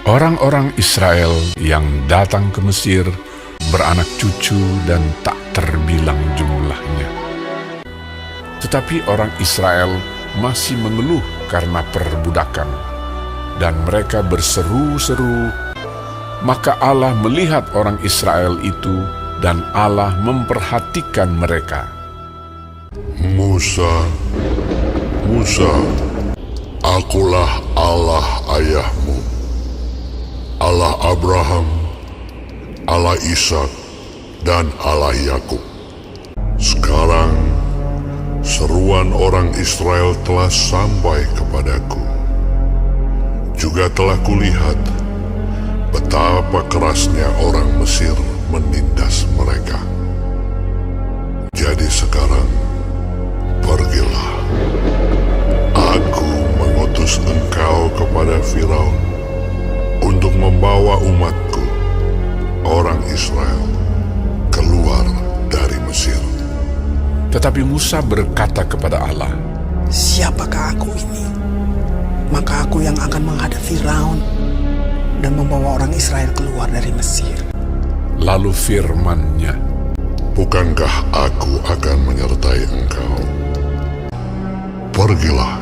Orang-orang Israel yang datang ke Mesir beranak cucu dan tak terbilang jumlahnya. Tetapi orang Israel masih mengeluh karena perbudakan, dan mereka berseru-seru. Maka Allah melihat orang Israel itu, dan Allah memperhatikan mereka. Musa, Musa, akulah Allah ayahmu, Allah Abraham, Allah Ishak, dan Allah Yakub. Sekarang seruan orang Israel telah sampai kepadaku. Juga telah kulihat betapa kerasnya orang Mesir menindas mereka. Jadi sekarang, pergilah. Aku mengutus engkau kepada Firaun untuk membawa umatku, orang Israel, keluar dari Mesir. Tetapi Musa berkata kepada Allah, "Siapakah aku ini? Maka aku yang akan menghadap Firaun dan membawa orang Israel keluar dari Mesir." Lalu firman-Nya, Bukankah aku akan menyertai engkau? Pergilah,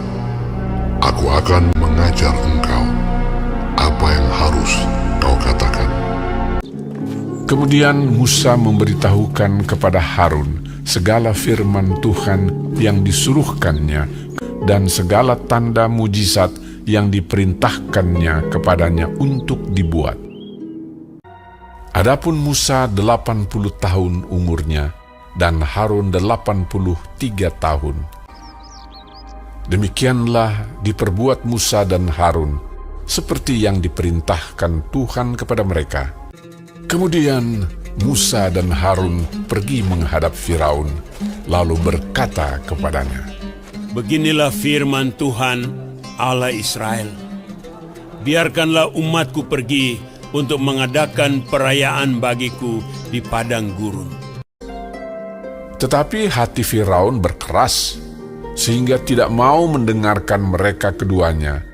aku akan mengajar engkau apa yang harus kau katakan. Kemudian Musa memberitahukan kepada Harun segala firman Tuhan yang disuruhkannya dan segala tanda mujizat yang diperintahkannya kepadanya untuk dibuat. Adapun Musa 80 tahun umurnya dan Harun 83 tahun. Demikianlah diperbuat Musa dan Harun seperti yang diperintahkan Tuhan kepada mereka. Kemudian Musa dan Harun pergi menghadap Firaun, lalu berkata kepadanya, Beginilah firman Tuhan, Allah Israel. Biarkanlah umatku pergi untuk mengadakan perayaan bagiku di padang gurun. Tetapi hati Firaun berkeras, sehingga tidak mau mendengarkan mereka keduanya.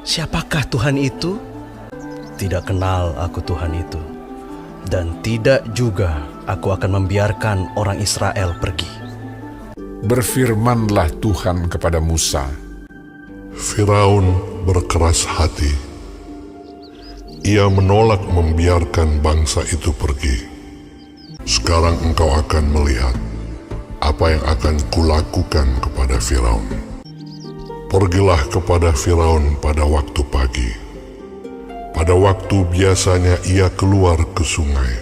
Siapakah Tuhan itu? Tidak kenal aku Tuhan itu, dan tidak juga aku akan membiarkan orang Israel pergi. Berfirmanlah Tuhan kepada Musa, Firaun berkeras hati. Ia menolak membiarkan bangsa itu pergi. Sekarang engkau akan melihat apa yang akan kulakukan kepada Firaun. Pergilah kepada Firaun pada waktu pagi. Pada waktu biasanya ia keluar ke sungai.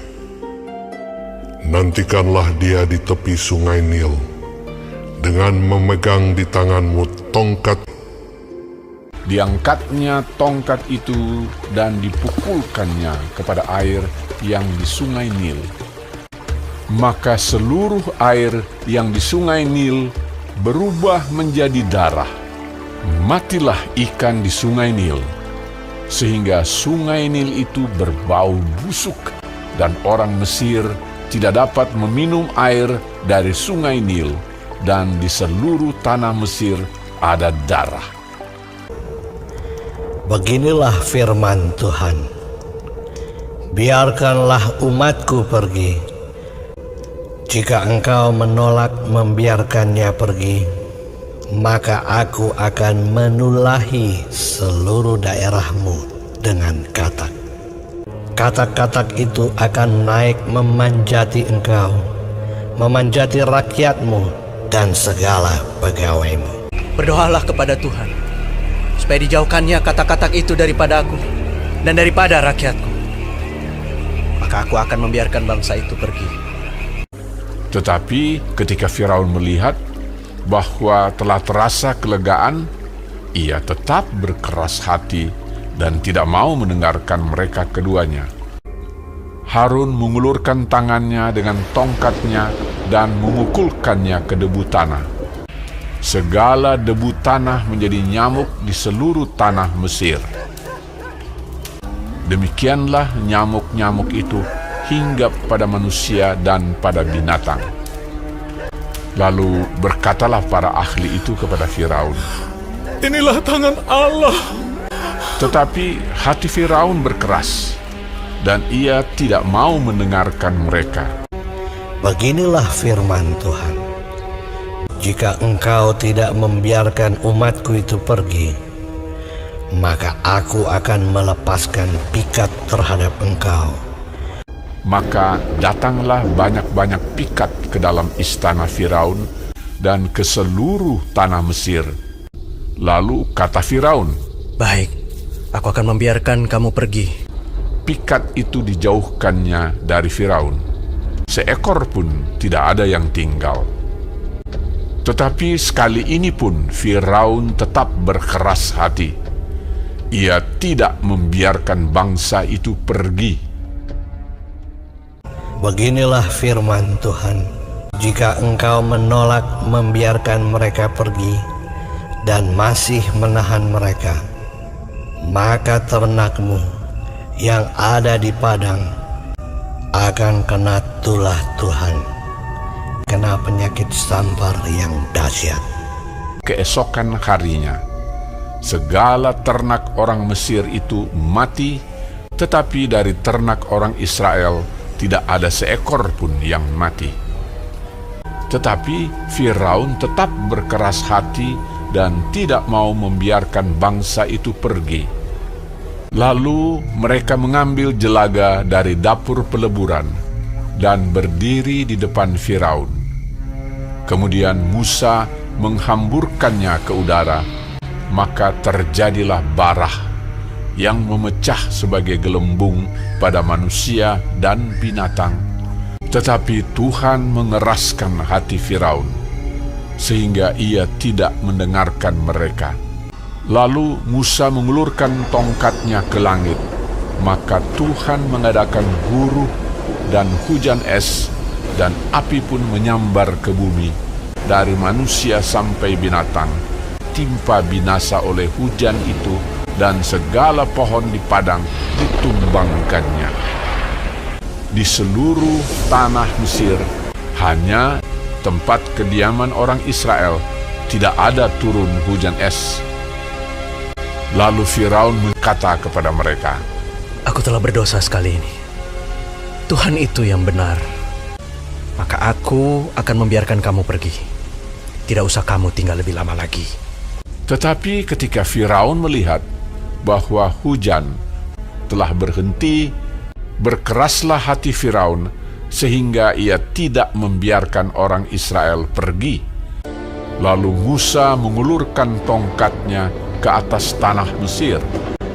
Nantikanlah dia di tepi sungai Nil dengan memegang di tanganmu tongkat. Diangkatnya tongkat itu dan dipukulkannya kepada air yang di sungai Nil. Maka seluruh air yang di sungai Nil berubah menjadi darah. Matilah ikan di sungai Nil, sehingga sungai Nil itu berbau busuk, dan orang Mesir tidak dapat meminum air dari sungai Nil, dan di seluruh tanah Mesir ada darah. Beginilah firman Tuhan, biarkanlah umatku pergi. Jika engkau menolak membiarkannya pergi, maka aku akan menulahi seluruh daerahmu dengan katak. Katak-katak itu akan naik memanjati engkau, memanjati rakyatmu dan segala pegawaimu. Berdoalah kepada Tuhan, supaya dijauhkannya katak-katak itu daripada aku dan daripada rakyatku. Maka aku akan membiarkan bangsa itu pergi. Tetapi ketika Firaun melihat bahwa telah terasa kelegaan, ia tetap berkeras hati dan tidak mau mendengarkan mereka keduanya. Harun mengulurkan tangannya dengan tongkatnya dan memukulkannya ke debu tanah. Segala debu tanah menjadi nyamuk di seluruh tanah Mesir. Demikianlah nyamuk-nyamuk itu hinggap pada manusia dan pada binatang. Lalu berkatalah para ahli itu kepada Firaun, Inilah tangan Allah Tetapi hati Firaun berkeras, dan ia tidak mau mendengarkan mereka. Beginilah firman Tuhan. Jika engkau tidak membiarkan umatku itu pergi, maka aku akan melepaskan pikat terhadap engkau. Maka datanglah banyak-banyak pikat ke dalam istana Firaun dan ke seluruh tanah Mesir. Lalu kata Firaun, Baik, aku akan membiarkan kamu pergi. pikat itu dijauhkannya dari Firaun. Seekor pun tidak ada yang tinggal. Tetapi sekali ini pun Firaun tetap berkeras hati. Ia tidak membiarkan bangsa itu pergi. Beginilah firman Tuhan. Jika engkau menolak membiarkan mereka pergi dan masih menahan mereka, maka ternakmu yang ada di padang akan kena tulah Tuhan, kena penyakit sampar yang dahsyat. Keesokan harinya, segala ternak orang Mesir itu mati, tetapi dari ternak orang Israel tidak ada seekor pun yang mati. Tetapi Firaun tetap berkeras hati dan tidak mau membiarkan bangsa itu pergi. Lalu mereka mengambil jelaga dari dapur peleburan dan berdiri di depan Firaun. Kemudian Musa menghamburkannya ke udara, maka terjadilah barah yang memecah sebagai gelembung pada manusia dan binatang. Tetapi Tuhan mengeraskan hati Firaun, sehingga ia tidak mendengarkan mereka. Lalu Musa mengulurkan tongkatnya ke langit, maka Tuhan mengadakan guruh dan hujan es, dan api pun menyambar ke bumi, dari manusia sampai binatang, timpa binasa oleh hujan itu, dan segala pohon di padang ditumbangkannya. Di seluruh tanah Mesir, hanya tempat kediaman orang Israel, tidak ada turun hujan es. Lalu Firaun berkata kepada mereka, Aku telah berdosa sekali ini. Tuhan itu yang benar. Maka aku akan membiarkan kamu pergi. Tidak usah kamu tinggal lebih lama lagi. Tetapi ketika Firaun melihat bahwa hujan telah berhenti, berkeraslah hati Firaun sehingga ia tidak membiarkan orang Israel pergi. Lalu Musa mengulurkan tongkatnya ke atas tanah Mesir,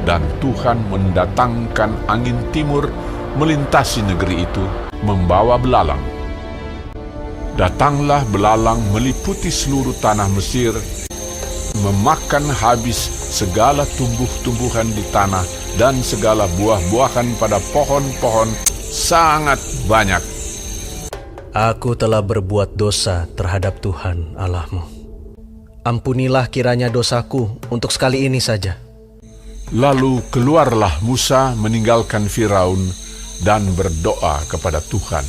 dan Tuhan mendatangkan angin timur melintasi negeri itu, membawa belalang. Datanglah belalang meliputi seluruh tanah Mesir, memakan habis segala tumbuh-tumbuhan di tanah dan segala buah-buahan pada pohon-pohon sangat banyak. Aku telah berbuat dosa terhadap Tuhan Allahmu. Ampunilah kiranya dosaku untuk sekali ini saja. Lalu keluarlah Musa meninggalkan Firaun dan berdoa kepada Tuhan.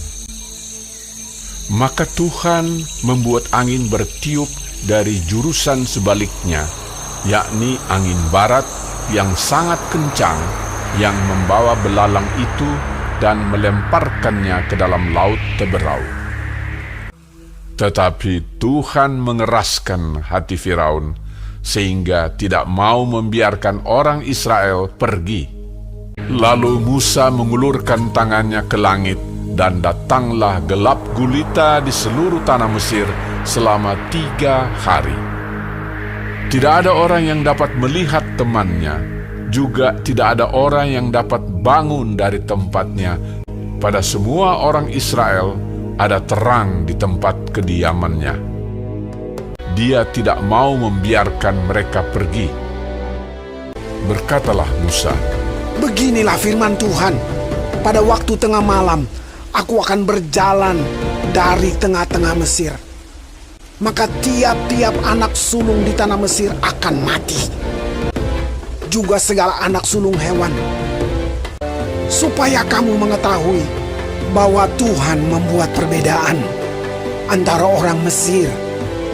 Maka Tuhan membuat angin bertiup dari jurusan sebaliknya, yakni angin barat yang sangat kencang, yang membawa belalang itu dan melemparkannya ke dalam laut Teberau. Tetapi Tuhan mengeraskan hati Firaun, sehingga tidak mau membiarkan orang Israel pergi. Lalu Musa mengulurkan tangannya ke langit, dan datanglah gelap gulita di seluruh tanah Mesir selama 3 hari. Tidak ada orang yang dapat melihat temannya, juga tidak ada orang yang dapat bangun dari tempatnya. Pada semua orang Israel ada terang di tempat kediamannya. Dia tidak mau membiarkan mereka pergi. Berkatalah Musa, Beginilah firman Tuhan, pada waktu tengah malam, aku akan berjalan dari tengah-tengah Mesir. Maka tiap-tiap anak sulung di tanah Mesir akan mati, juga segala anak sulung hewan. Supaya kamu mengetahui bahwa Tuhan membuat perbedaan antara orang Mesir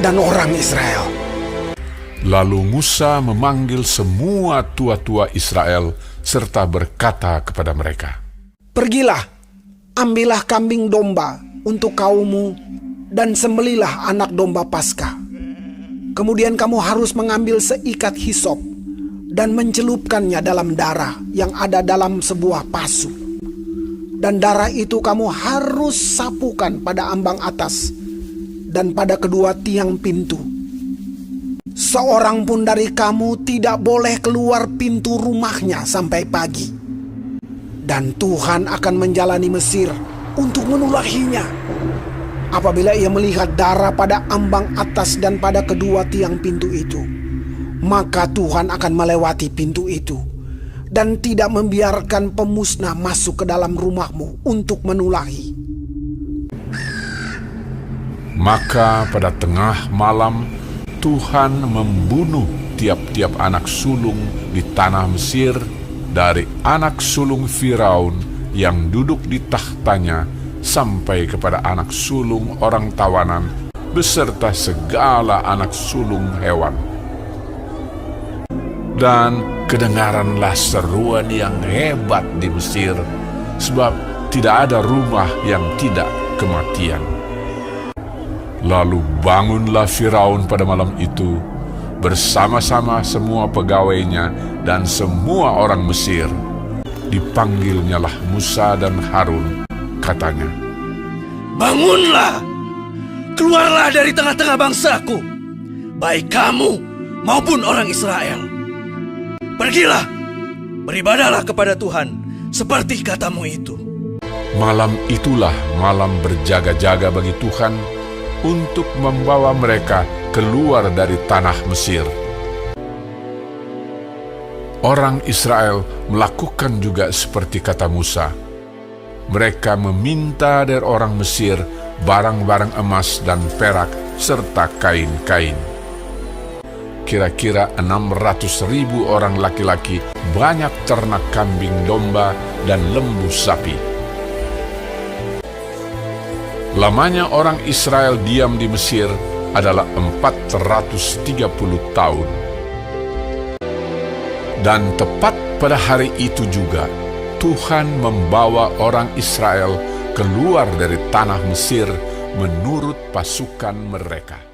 dan orang Israel. Lalu Musa memanggil semua tua-tua Israel serta berkata kepada mereka, "Pergilah, ambillah kambing domba untuk kaummu dan sembelilah anak domba Paskah. Kemudian kamu harus mengambil seikat hisop dan mencelupkannya dalam darah yang ada dalam sebuah pasu. Dan darah itu kamu harus sapukan pada ambang atas dan pada kedua tiang pintu. Seorang pun dari kamu tidak boleh keluar pintu rumahnya sampai pagi. Dan Tuhan akan menjalani Mesir untuk menulahinya. Apabila ia melihat darah pada ambang atas dan pada kedua tiang pintu itu, maka Tuhan akan melewati pintu itu dan tidak membiarkan pemusnah masuk ke dalam rumahmu untuk menulahi." Maka pada tengah malam Tuhan membunuh tiap-tiap anak sulung di tanah Mesir, dari anak sulung Firaun yang duduk di tahtanya sampai kepada anak sulung orang tawanan beserta segala anak sulung hewan. Dan kedengaranlah seruan yang hebat di Mesir, sebab tidak ada rumah yang tidak kematian. Lalu bangunlah Firaun pada malam itu bersama-sama semua pegawainya dan semua orang Mesir. Dipanggilnyalah Musa dan Harun, katanya, Bangunlah, keluarlah dari tengah-tengah bangsaku, baik kamu maupun orang Israel. Pergilah, beribadahlah kepada Tuhan seperti katamu itu. Malam itulah malam berjaga-jaga bagi Tuhan untuk membawa mereka keluar dari tanah Mesir. Orang Israel melakukan juga seperti kata Musa. Mereka meminta dari orang Mesir barang-barang emas dan perak serta kain-kain. Kira-kira 600.000 orang laki-laki, banyak ternak kambing domba dan lembu sapi. Lamanya orang Israel diam di Mesir adalah 430 tahun. Dan tepat pada hari itu juga, Tuhan membawa orang Israel keluar dari tanah Mesir menurut pasukan mereka.